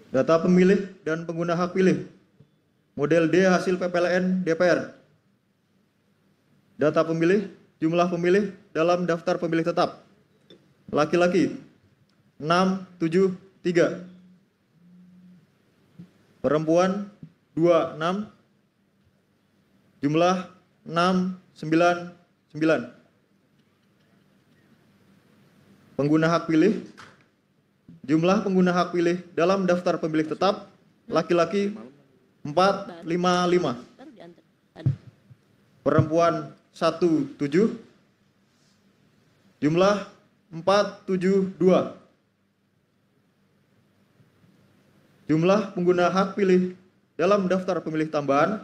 Data pemilih dan pengguna hak pilih. Model D hasil PPLN DPR. Data pemilih, jumlah pemilih dalam daftar pemilih tetap. Laki-laki 673. Perempuan 26. Jumlah 699. Pengguna hak pilih. Jumlah pengguna hak pilih dalam daftar pemilih tetap laki-laki 455. Perempuan 17. Jumlah 472. Jumlah pengguna hak pilih dalam daftar pemilih tambahan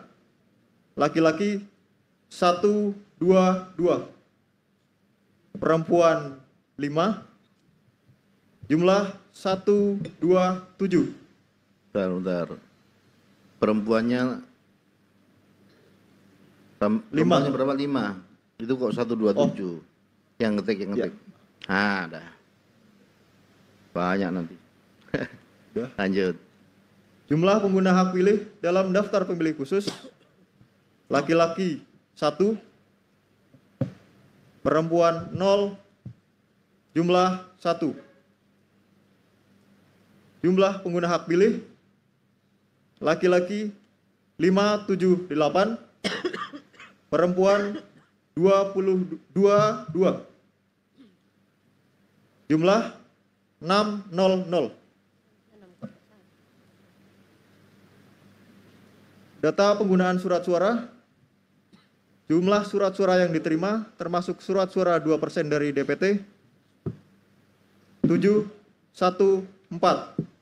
laki-laki 122. Perempuan 5. Jumlah 127. Bentar. Perempuannya berapa? 5. Itu kok 127. Yang ngetik. Ya. Ada. Banyak nanti. Udah. Lanjut. Jumlah pengguna hak pilih dalam daftar pemilih khusus laki-laki 1, perempuan 0, jumlah 1. Jumlah pengguna hak pilih laki-laki 578, perempuan 22. Jumlah 600. Data penggunaan surat suara. Jumlah surat suara yang diterima termasuk surat suara 2% dari DPT 714.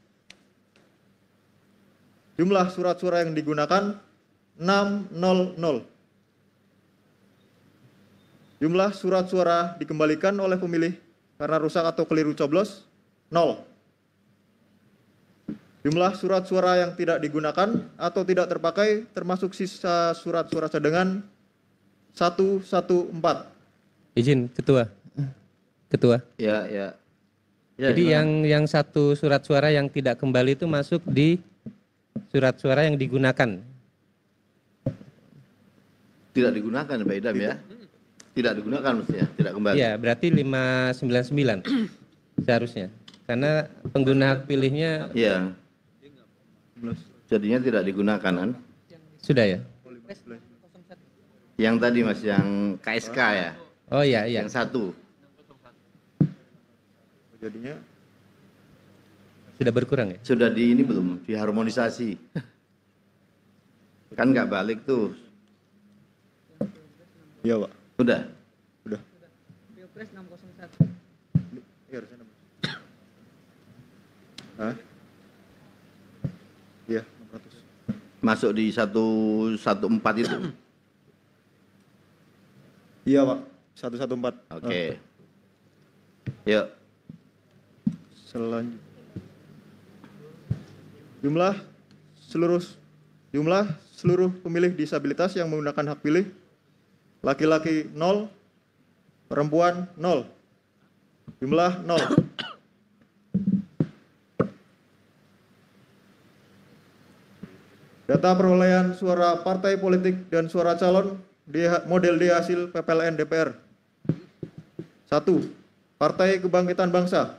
Jumlah surat suara yang digunakan 600. Jumlah surat suara dikembalikan oleh pemilih karena rusak atau keliru coblos 0. Jumlah surat suara yang tidak digunakan atau tidak terpakai termasuk sisa surat suara cadangan 114. Izin Ketua. Ya, Jadi gimana? yang satu surat suara yang tidak kembali itu masuk di surat suara yang digunakan. Tidak digunakan Pak Idam ya? Tidak digunakan mestinya, tidak kembali. Iya, berarti 599 seharusnya. Karena pengguna hak pilihnya Iya. Jadinya tidak digunakan kan? sudah ya? Yang tadi Mas, yang KSK ya? Oh iya. Yang satu. Jadinya Sudah berkurang ya? Sudah di ini belum? Diharmonisasi. Kan nggak balik tuh. iya, Pak. Sudah? Udah. Pilpres 601. Iya, harusnya 6. Hah? Iya, 600. Masuk di 114 itu? Iya, Pak. 114. Oke. Yuk. Selanjutnya. Jumlah seluruh pemilih disabilitas yang menggunakan hak pilih laki-laki 0, perempuan 0. Jumlah 0. Data perolehan suara partai politik dan suara calon di model D hasil PPLN DPR. 1. Partai Kebangkitan Bangsa.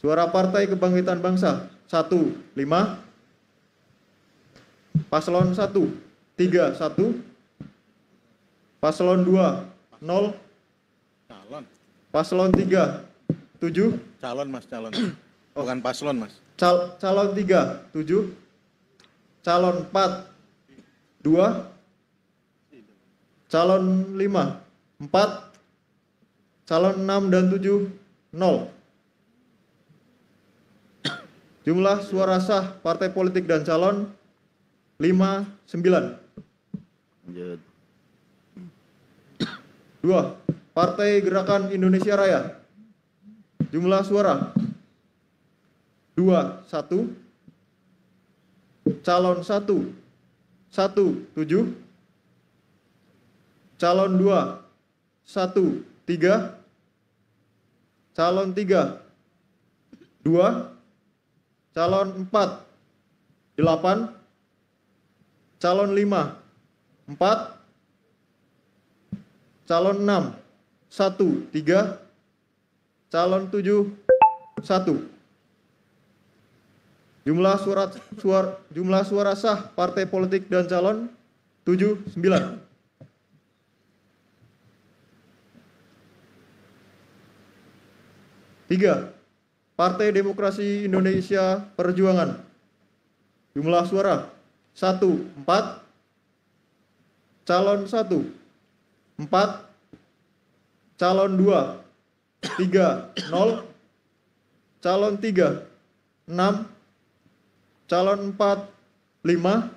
Suara Partai Kebangkitan Bangsa 1, 5. Paslon 1, 3, 1. Paslon 2, 0. Calon. Paslon 3, 7. Calon Mas, calon. Bukan paslon Mas. Calon 3, 7. Calon 4, 2. Calon 5, 4. Calon 6 dan 7, 0. Jumlah suara sah partai politik dan calon 5, 9. Lanjut. 2. Partai Gerakan Indonesia Raya. Jumlah suara 2, 1. Calon 1, 1, 7. Calon 2, 1, 3. Calon 3, 2. calon 4, 8, calon 5, 4, calon 6, 1, 3, calon 7, 1. Jumlah suara sah partai politik dan calon 7, 9. Tiga, Partai Demokrasi Indonesia Perjuangan. Jumlah suara 1, 4, calon 1, 4, calon 2, 3, 0, calon 3, 6, calon 4, 5,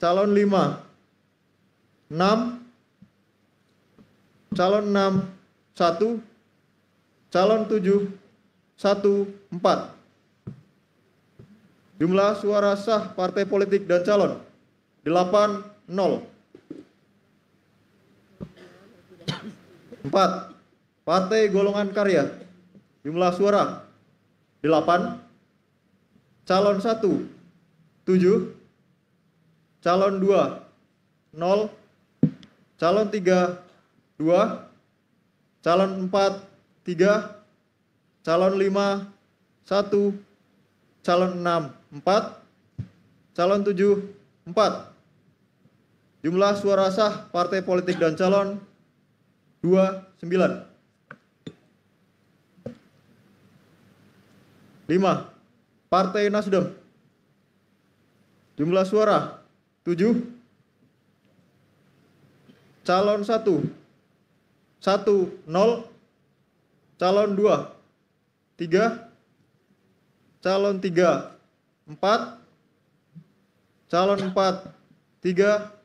calon 5, 6, calon 6, 1, calon 7, 1, 4. Jumlah suara sah partai politik dan calon 8, 0. 4. Partai Golongan Karya. Jumlah suara 8. Calon 1, 7. Calon 2, 0. Calon 3, 2. Calon 4, 3. Calon 5, 1. Calon 6, 4. Calon 7, 4. Jumlah suara sah partai politik dan calon 29. 5. Partai Nasdem. Jumlah suara 7. Calon 1, 0. Calon 2, 3. Calon 3, 4. Calon 4, 3.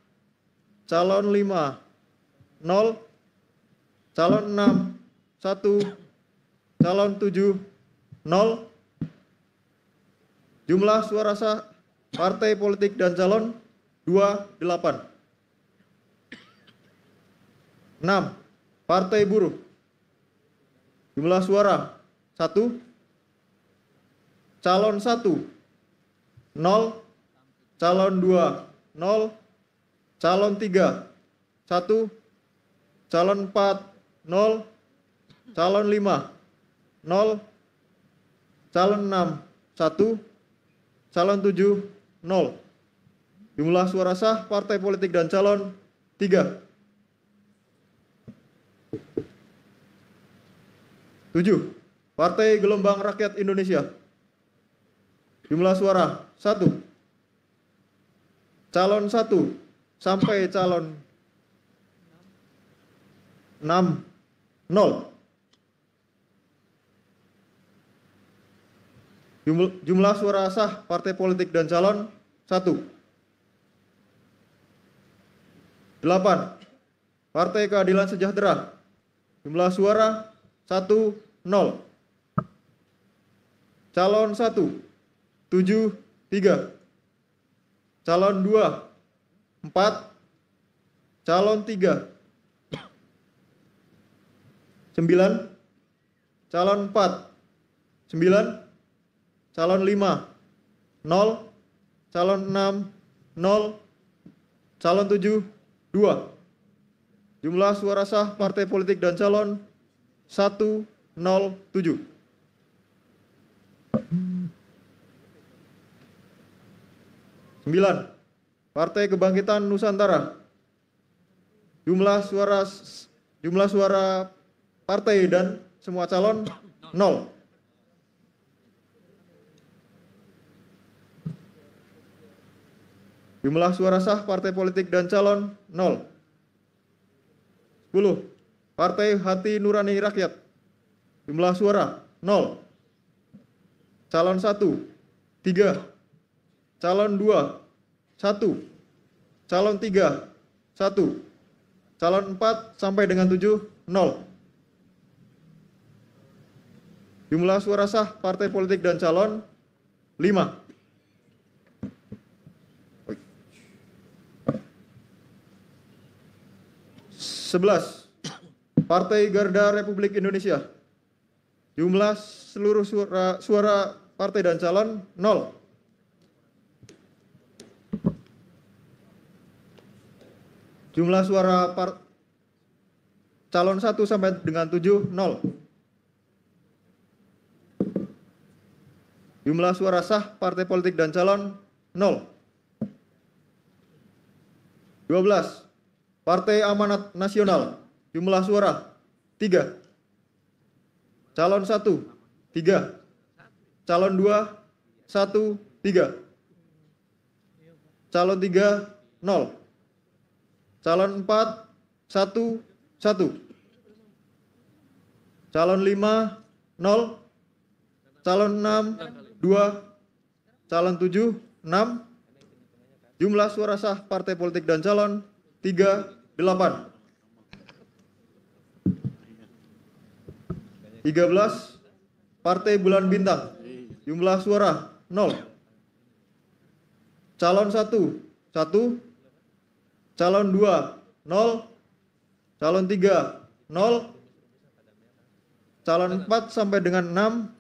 Calon 5, 0. Calon 6, 1. Calon 7, 0. Jumlah suara sah partai politik dan calon 28. 6. Partai Buruh. Jumlah suara 1. Calon 1, 0. Calon 2, 0. Calon 3, 1. Calon 4, 0. Calon 5, 0. Calon 6, 1. Calon 7, 0. Jumlah suara sah partai politik dan calon 3. 7. Partai Gelombang Rakyat Indonesia. Jumlah suara 1. Calon 1 sampai calon 6, 0. Jumlah suara sah partai politik dan calon 1. 8. Partai Keadilan Sejahtera. Jumlah suara 1, 0. Calon 1, 7, 3. Calon 2, 4. Calon 3, 9. Calon 4, 9. Calon 5, 0. Calon 6, 0. Calon 7, 2. Jumlah suara sah partai politik dan calon 107. 9. Partai Kebangkitan Nusantara. Jumlah suara partai dan semua calon 0. 10. Jumlah suara sah partai politik dan calon 0. 10. Partai Hati Nurani Rakyat. Jumlah suara 0. Calon 1, 3. Calon 2, 1. Calon 3, 1. Calon 4 sampai dengan 7, 0. Jumlah suara sah partai politik dan calon 5. 11. Partai Garda Republik Indonesia. Jumlah seluruh suara partai dan calon 0. Jumlah suara calon 1 sampai dengan 7 0. Jumlah suara sah partai politik dan calon 0. 12. Partai Amanat Nasional, jumlah suara 3. Calon 1 3. Calon 2 1 3. Calon 3 0. Calon 4 1 1. Calon 5 0. Calon 6 2. Calon 7 6. Jumlah suara sah partai politik dan calon 3 8. 13. Partai Bulan Bintang, jumlah suara 0. Calon 1 1. Calon 2 0. Calon 3 0. Calon 4 sampai dengan 6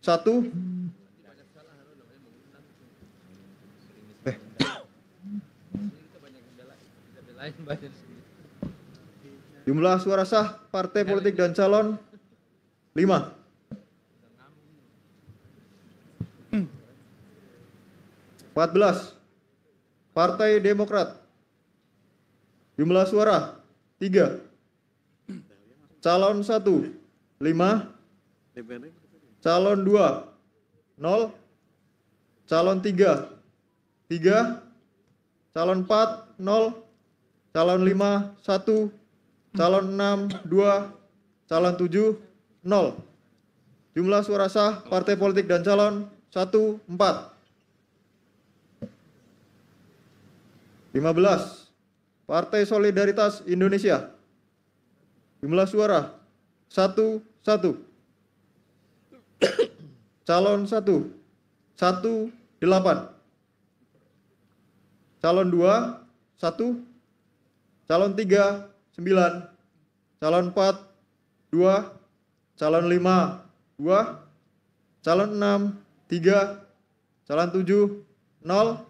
1. Jumlah suara sah partai politik dan calon 5. 14. Partai Demokrat, jumlah suara 3. Calon 1 5. Calon 2 0. Calon 3 3. Calon 4 0. Calon 5 1. Calon 6 2. Calon 7 0. Jumlah suara sah partai politik dan calon 1 4. 15. Partai Solidaritas Indonesia, jumlah suara 1 1. Calon 1 1 8. Calon 2 1. Calon 3 9. Calon 4 2. Calon 5 2. Calon 6 3. Calon 7 0.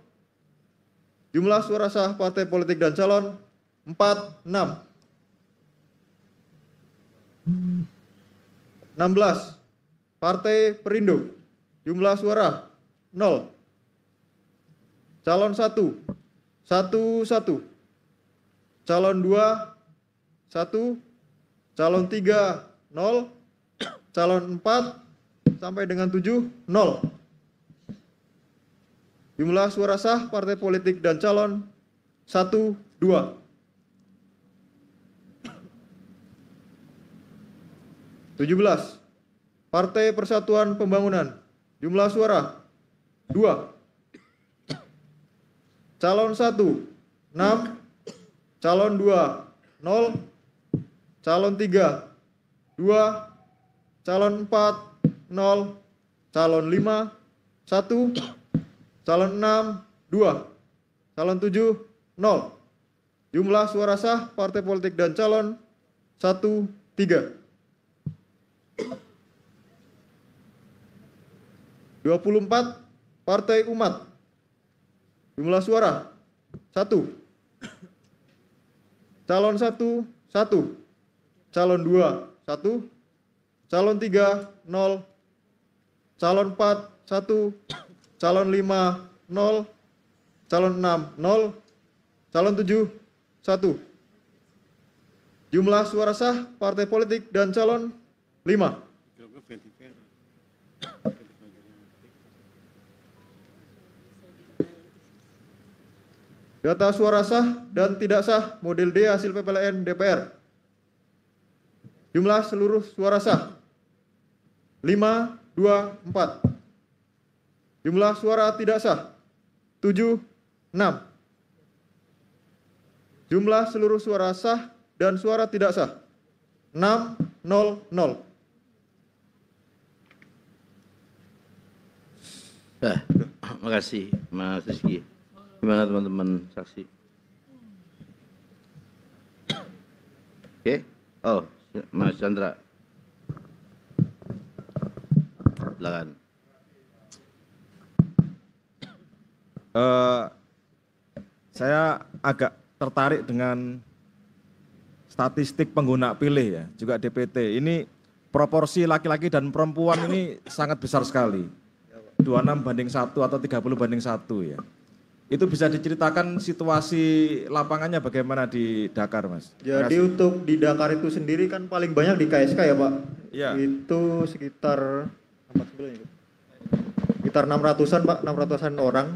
Jumlah suara sah partai politik dan calon 4 6. 16. Partai Perindo, jumlah suara 0. Calon 1 1 1. Calon 2 1. Calon 3 0. Calon 4 sampai dengan 7 0. Jumlah suara sah partai politik dan calon 1 2. 17. Partai Persatuan Pembangunan, jumlah suara 2. Calon 1 6. Calon 2 0. Calon 3 2. Calon 4 0. Calon 5 1. Calon 6 2. Calon 7 0. Jumlah suara sah partai politik dan calon 1 3. 24. Partai Umat, jumlah suara 1. Calon 1 1. Calon 2 1. Calon 3 0. Calon 4 1. Calon 5 0. Calon 6 0. Calon 7 1. Jumlah suara sah partai politik dan calon 5. Data suara sah dan tidak sah model D hasil PPLN DPR. Jumlah seluruh suara sah 5 2 4. Jumlah suara tidak sah 7 6. Jumlah seluruh suara sah dan suara tidak sah 6 0 0. Makasih Mas Rizky. Gimana teman-teman saksi? Oke. Oh, Mas Chandra. Silakan. Saya agak tertarik dengan statistik pengguna pilih ya, juga DPT. Ini proporsi laki-laki dan perempuan ini sangat besar sekali. 26 banding 1 atau 30 banding 1 ya. Itu bisa diceritakan situasi lapangannya bagaimana di Dakar, Mas? Jadi untuk di Dakar itu sendiri kan paling banyak di KSK ya Pak? Iya. Itu sekitar sekitar 600-an Pak, 600-an orang.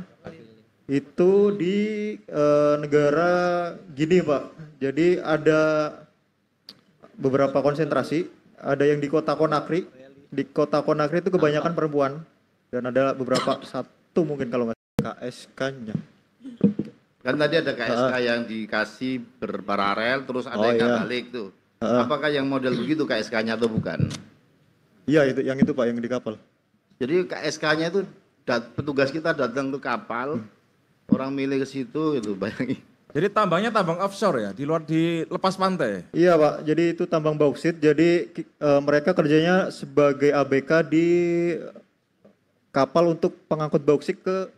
Itu di negara gini Pak. Jadi ada beberapa konsentrasi, ada yang di kota Conakry. Di kota Conakry itu kebanyakan perempuan dan ada beberapa satu mungkin kalau nggak KSK-nya. Kan tadi ada KSK yang dikasih berparalel, terus ada yang nggak balik tuh. Apakah yang model begitu KSK-nya atau bukan? Iya itu yang itu Pak yang di kapal. Jadi KSK-nya itu petugas kita datang ke kapal, orang milih ke situ itu bayangin. Jadi tambangnya tambang offshore ya, di luar di lepas pantai. Iya Pak, jadi itu tambang bauksit. Jadi mereka kerjanya sebagai ABK di kapal untuk pengangkut bauksit ke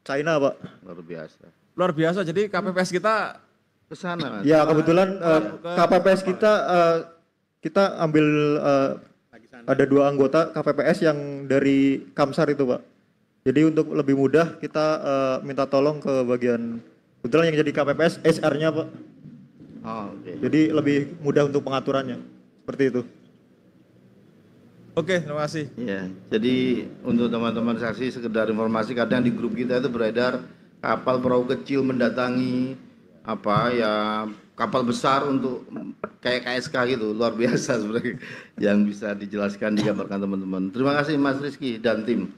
China Pak. Luar biasa. Luar biasa, jadi KPPS kita Ke sana, Mas. Ya kebetulan KPPS kita ambil ada 2 anggota KPPS yang dari Kamsar itu Pak. Jadi untuk lebih mudah kita minta tolong ke bagian kebetulan yang jadi KPPS HR-nya Pak. Oh, oke. Jadi lebih mudah untuk pengaturannya. Seperti itu. Oke, terima kasih. Ya, jadi untuk teman-teman saksi sekedar informasi, kadang di grup kita itu beredar kapal perahu kecil mendatangi apa ya kapal besar untuk kayak KSK gitu, luar biasa sebenarnya yang bisa dijelaskan digambarkan teman-teman. Terima kasih Mas Rizky dan tim.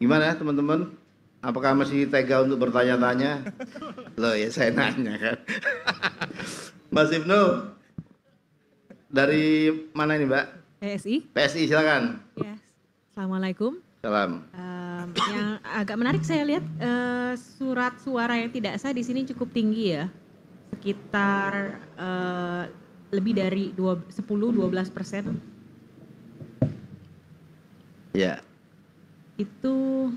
Gimana teman-teman? Apakah masih tega untuk bertanya-tanya? Loh ya saya nanya kan. Mas Ibnu dari mana ini Mbak? PSI. PSI silakan. Ya. Assalamualaikum. Salam. Yang agak menarik saya lihat surat suara yang tidak sah di sini cukup tinggi ya, sekitar lebih dari 10-12%. Ya. Itu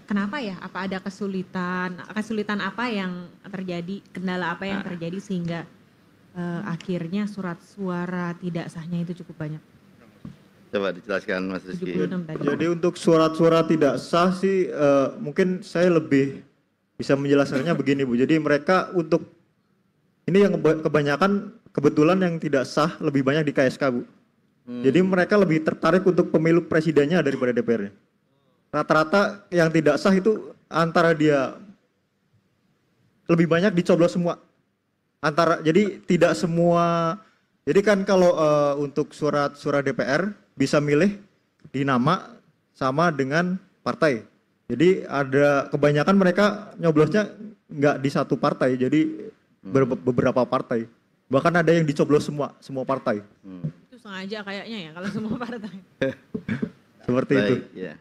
kenapa ya? Apa ada kesulitan apa yang terjadi, kendala apa yang terjadi sehingga akhirnya surat suara tidak sahnya itu cukup banyak? Coba dijelaskan Mas Rizky. 76 tadi. Jadi untuk surat-suara tidak sah sih mungkin saya lebih bisa menjelaskannya begini Bu. Jadi mereka untuk ini yang kebanyakan kebetulan yang tidak sah lebih banyak di KSK Bu. Jadi mereka lebih tertarik untuk pemilu presidennya daripada DPR-nya. Rata-rata yang tidak sah itu antara dia lebih banyak dicoblos semua. Jadi tidak semua. Jadi kan kalau untuk surat DPR bisa milih di nama sama dengan partai. Jadi ada kebanyakan mereka nyoblosnya nggak di satu partai, jadi beberapa partai. Bahkan ada yang dicoblos semua partai. Itu sengaja kayaknya ya kalau semua partai. Seperti Baik, itu. ya.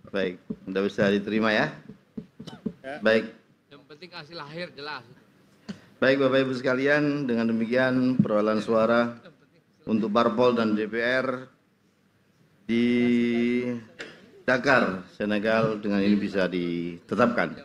Baik, udah bisa diterima ya. Baik. Yang penting hasil lahir jelas. Baik Bapak Ibu sekalian, dengan demikian perolehan suara untuk parpol dan DPR di Dakar, Senegal dengan ini bisa ditetapkan.